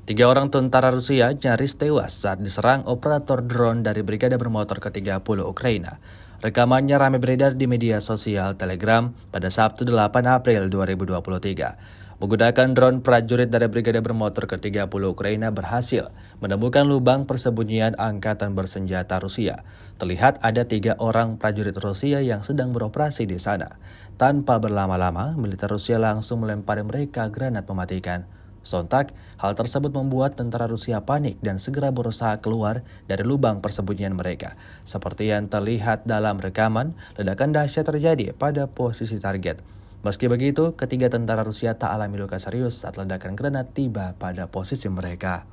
Tiga orang tentara Rusia nyaris tewas saat diserang operator drone dari Brigade Bermotor ke-30 Ukraina. Rekamannya ramai beredar di media sosial Telegram pada Sabtu 8 April 2023. Menggunakan drone, prajurit dari Brigade Bermotor ke-30 Ukraina berhasil menemukan lubang persembunyian angkatan bersenjata Rusia. Terlihat ada 3 orang prajurit Rusia yang sedang beroperasi di sana. Tanpa berlama-lama, militer Rusia langsung melempari mereka granat mematikan. Sontak, hal tersebut membuat tentara Rusia panik dan segera berusaha keluar dari lubang persembunyian mereka. Seperti yang terlihat dalam rekaman, ledakan dahsyat terjadi pada posisi target. Meski begitu, ketiga tentara Rusia tak alami luka serius saat ledakan granat tiba pada posisi mereka.